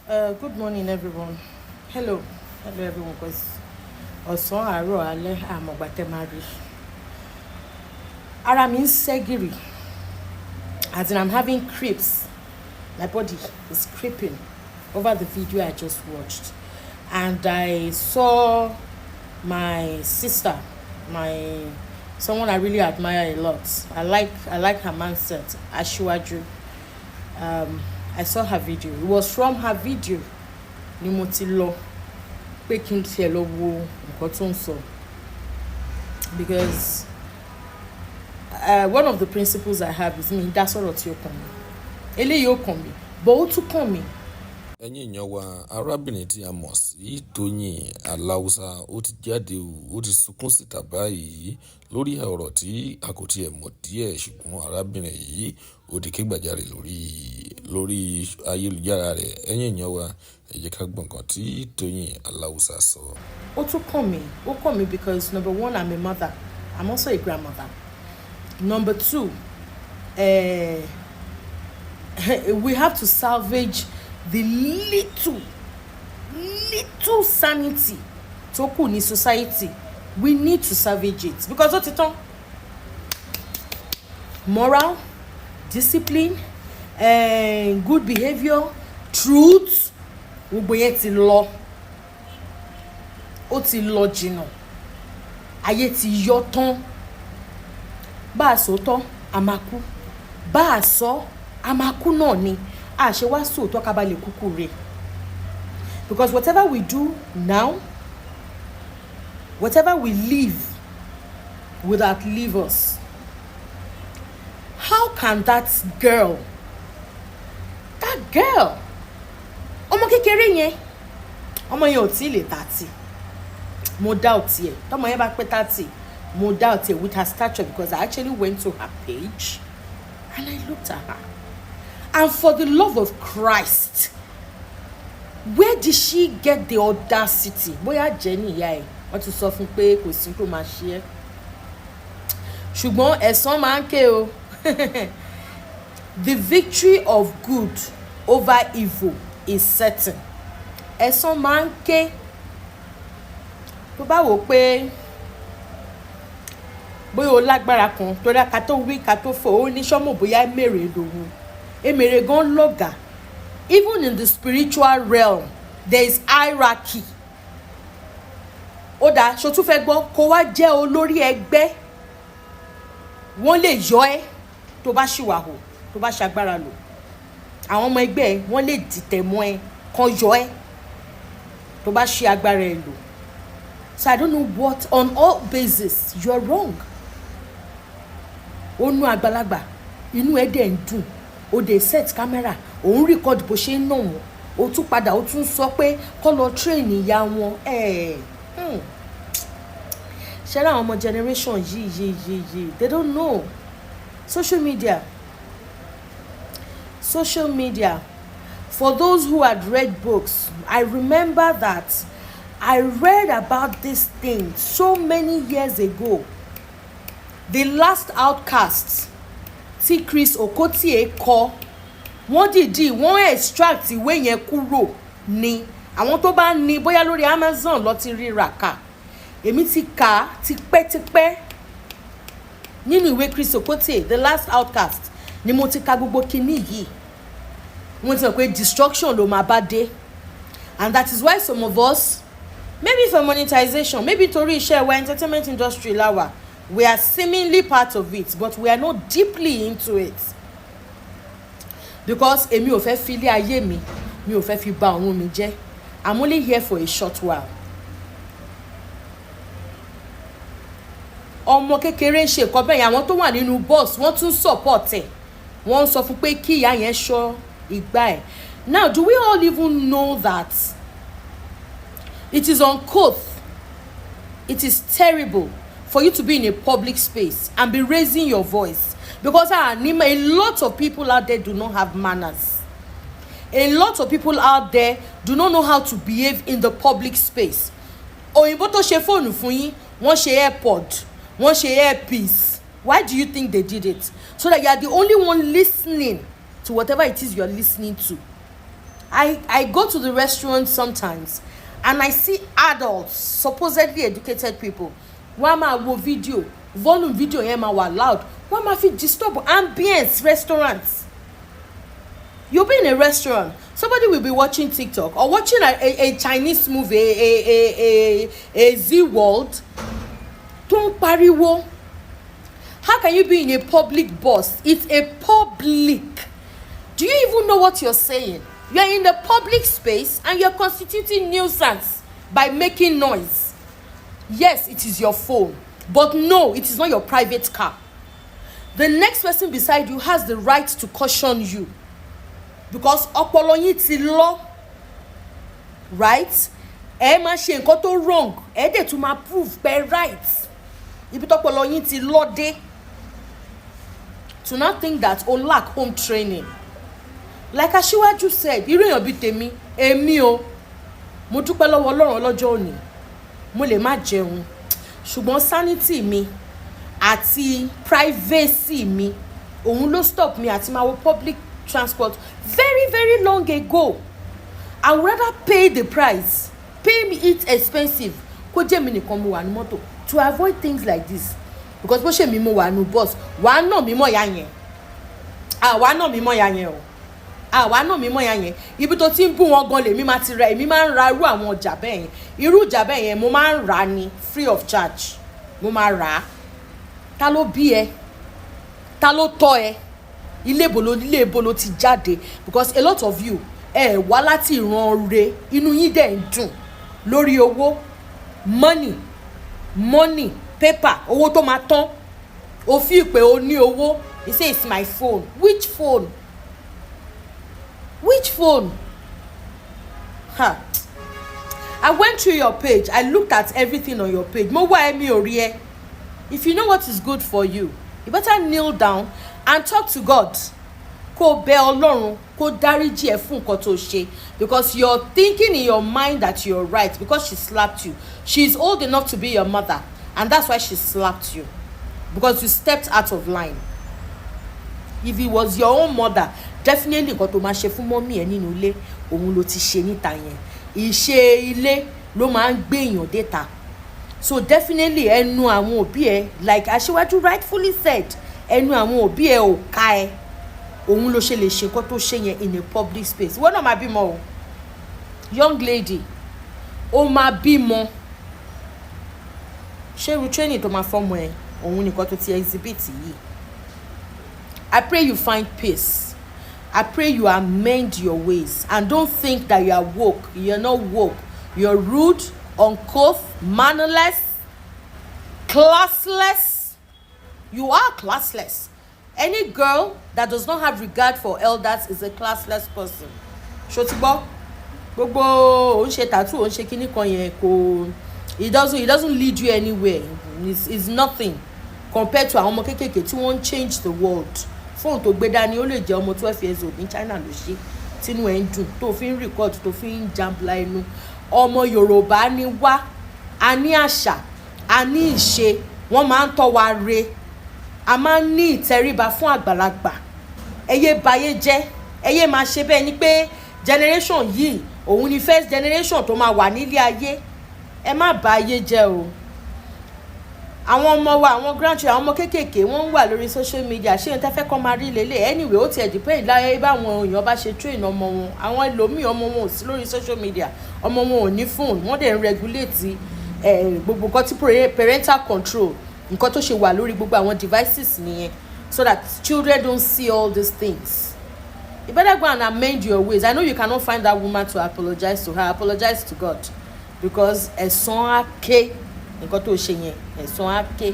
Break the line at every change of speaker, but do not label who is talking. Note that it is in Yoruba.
Good morning, everyone. Hello, everyone. Because ọ̀sán àárọ̀ alẹ́ àmọ̀gbà tẹ́ máa rí. Ara mi ń ṣẹ́gìrì. As in, I'm having creeps. My body is creeping over the video I just watched, and I saw my sister, someone I really admire a lot. I like her mindset. Aṣíwájú. I saw her video. It was from her video ni mo ti lọ pé kí n tiẹ̀ lọ wo nǹkan tó ń sọ, because one of the principles I have is mi dá sọ̀rọ̀ tí ó kàn mí, eléyìí ó kàn mí, but ó tún kàn mí.
ẹ̀yin èèyàn wa arábìnrin tí a mọ̀ sí Tóyìn Aláùsá ó ti jáde ó ti sunkún síta báyìí lórí ọ̀rọ̀ tí a kò tiẹ̀ mọ̀ díẹ̀, ṣùgbọ́n arábìnrin yìí ó di kégbàjarè lórí ayélujára rẹ̀. ẹ̀yin èèyàn wa ẹ jẹ́ ká gbọ́ nǹkan tí Tóyìn Aláùsá sọ.
Ó tún kàn mí because number one, I'm a mother. I'm also a grandmother. Number two, we have to salvage the little sanity tó kù ní society. We need to salvage it because ó ti tán. Moral, discipline, good behaviour, truth, gbogbo yẹn ti lọ. Ó ti lọ jìnnà. Ayé ti yọ tán. Bá a sòótọ́ a máa kú, bá a sọ a máa kú náà ni. A ṣe wá sòótọ́ ká bá lè kúkú rè. Because whatever we do now, whatever we live will outlive us. How can that girl, ọmọ kékeré yẹn, ọmọ yẹn ò tí lè 30, mo doubt ẹ̀, tọmọ yẹn bá pé 30, mo doubt it with her stature, because I actually went to her page and I looked at her. And for the love of Christ, where did she get the audacity? Bóyá Jenny ìyá ẹ̀ wọ́n ti sọ fún pé kò sí tó máa ṣe é. Ṣùgbọ́n ẹ̀san máa ń ké o. The victory of good over evil is certain. Ẹ̀san máa ń ké. Tó bá wò pé bóyá o lágbára kan tó dá ká tó wí ká tó fò ó ní sọ́mọ̀ bóyá èmèrè lòun. Èmèrè gan lọ́gà. Even in the spiritual realm, there is hierarchy. Ó dáa, ṣó tún fẹ́ gbọ́ kó wá jẹ́ olórí ẹgbẹ́. Wọ́n lè yọ ẹ́ tó bá ṣìwàhù, tó bá ṣagbára lò. Àwọn ọmọ ẹgbẹ́ ẹ wọ́n lè dìtẹ̀ mọ́ ẹ kan yọ ẹ́ tó bá ṣe agbára ẹ lò. So I don't know what, on all basis, you are wrong. Ó nú àgbàlagbà, inú ẹ dẹ̀ ń dùn. Ó dé set camera, ó ń record bó ṣe ń nà wọ́n. Ó tún padà ó tún sọ pé kó lọ train ìyá wọn. Ṣé àwọn ọmọ generation yìí, they don't know. Social media. For those who had read books, I remember that I read about this thing so many years ago. The Last Outcast tí Chris Okotie kọ, wọ́n extract ìwé yẹn kúrò ní àwọn tó bá ní bóyá lórí Amazon lọ ti ríra kà. Èmi ti kà á tipẹ́tipẹ́ nínú ìwé Chris Okotie, The Last Outcast, ni mo ti ka gbogbo kinní yìí. Wọ́n ti sọ pé destruction ló máa bá dé, and that is why some of us, maybe for monetization, maybe torí iṣẹ́ wa entertainment industry láwa, we are seemingly part of it, but we are not deeply into it. Because èmi ò fẹ́ fi ilé ayé mi ò fẹ́ fi bà ọ̀run mi jẹ́. I'm only here for a short while. Ọmọ kékeré ń ṣe nǹkan bẹ́ẹ̀ yẹn, àwọn tó wà nínú bus wọ́n tún support ẹ̀. Wọ́n sọ fún pé kí ìyá yẹn ṣọ́ ìgbà ẹ̀. Now, do we all even know that it is uncouth, it is terrible for you to be in a public space and be raising your voice? Because a lot of people out there do not have manners. A lot of people out there do not know how to behave in the public space. Òyìnbó tó ṣe fóònù fún yín, wọ́n ṣe AirPod, wọ́n ṣe earpiece. Why do you think they did it? So that you are the only one listening to whatever it is you are listening to. I go to the restaurant sometimes and I see adults, supposedly educated people, wọ́n á máa wo video, volume video yẹn máa wà loud, wọ́n á máa fi disturb ambience restaurants. You'll be in a restaurant, somebody will be watching TikTok or watching a Chinese movie, a Z World, tó ń pariwo. How can you be in a public bus? It's a public. Do you even know what you're saying? You're in the public space and you're constituting nuisance by making noise. Yes, it is your phone, but no, it is not your private car. The next person beside you has the right to caution you because ọpọlọ yín ti lọ, right? Ẹ máa ṣe nǹkan tó wrong, ẹ dẹ̀ tún máa prove pé right. Ibi tọ́pọlọ yín ti lọ dé. To not think that o lack home training. Like Aṣíwájú said, irú èèyàn bíi tèmi, èmi o, mo dúpẹ́ lọ́wọ́ Ọlọ́run ọlọ́jọ́ òní, mo lè má jẹun, ṣùgbọ́n sanity mi àti privacy mi, òun ló stop mi àti máa wọ public transport very very long ago. I would rather pay the price, pay me it expensive, kó jẹ́ mi nìkan mo wà ní mọ́tò to avoid things like this. Because bó ṣe mi mo wà ní bus, wàá nà mí mọ́ ya yẹn, wàá nà mí mọ́ ya yẹn o. Àwa náà mímọ́ yẹn ibi tó ti ń bú wọn gan lèmi máa ti ra, èmi máa ń ra irú àwọn ọjà bẹ́ẹ̀ yẹn, irú ọjà bẹ́ẹ̀ yẹn mo máa ń rà ní free of charge, mo máa rà á. Ta ló bí ẹ? Ta ló tọ́ ẹ? Ilé ibo ló ti jáde? Because a lot of you wá láti ìran re, inú yín dẹ̀ ń dùn lórí owó, money, paper, owó tó máa tán. O fi pé o ní owó, you say it's my phone. Which phone? Which phone? Ha. I went through your page. I looked at everything on your page. Mo wá ẹ̀mí orí ẹ. If you know what is good for you, you better kneel down and talk to God. Kó bẹ̀ Ọlọ́run, kó dáríjì ẹ́ fún nǹkan tó ṣe. Because you're thinking in your mind that you're right because she slapped you. She's old enough to be your mother, and that's why she slapped you. Because you stepped out of line. If it was your own mother, definitely nǹkan tó máa ṣe fún mọ́mí ẹ̀ nínú ilé òun ló ti ṣe níta yẹn. Ìṣe ilé ló máa ń gbé èèyàn déta. So definitely ẹnu àwọn òbí ẹ, like Aṣíwájú rightfully said, ẹnu àwọn òbí ẹ ò ká ẹ, òun ló ṣe lè ṣe nǹkan tó ṣe yẹn in a public space. Wọ́n náà máa bímọ o, young lady, ó máa bímọ. Ṣé irú training tó máa fọ́mọ ẹ òun nìkan tó ti exhibit yìí? I pray you find peace. I pray you amend your ways and don't think that you are woke. You're not woke. You're rude, uncouth, mannerless, classless. You are classless. Any girl that does not have regard for elders is a classless person. Ṣòtìgbọ́, gbogbo ó ń ṣe tattoo, ó ń ṣe kíní kan yẹn kò, it doesn't lead you anywhere. It's nothing compared to àwọn ọmọ kékèké tí wọ́n change the world. Fóònù tó gbé dání ó lè jẹ́ ọmọ 12 years old ní China ló ṣe, tínú ẹ̀ ń dùn tó fi ń record tó fi ń jambla inú. Ọmọ Yorùbá ni wá, a ní àṣà, a ní ìṣe, wọ́n máa ń tọ́ wa re, a máa ń ní ìtẹríba fún àgbàlagbà. Ẹ yé bayé jẹ́, ẹ yé máa ṣe bẹ́ẹ̀ ni pé generation yìí òun ni first generation tó máa wà nílé ayé. Ẹ má bà ayé jẹ́ o. Àwọn ọmọ wa, àwọn grandchildren, àwọn ọmọ kékèké wọ́n ń wà lórí social media, ṣé n tẹ́ fẹ́ kọ́ máa rí lélẹ̀? Anyway, ó tiẹ̀ depend láyé báwọn èèyàn bá ṣe train ọmọ wọn. Àwọn ẹlòmíì ọmọ wọn ò sí lórí social media, ọmọ wọn ò ní phone, wọ́n dẹ̀ ń regulate gbogbo nǹkan tí parental control, nǹkan tó ṣe wà lórí gbogbo àwọn devices nìyẹn, so that children don't see all these things. You better go and amend your ways. I know you cannot find that woman to apologize to her. Apologize to God, because ẹ̀san á ké nǹkan tó ṣe yẹn, ẹ̀san á ké.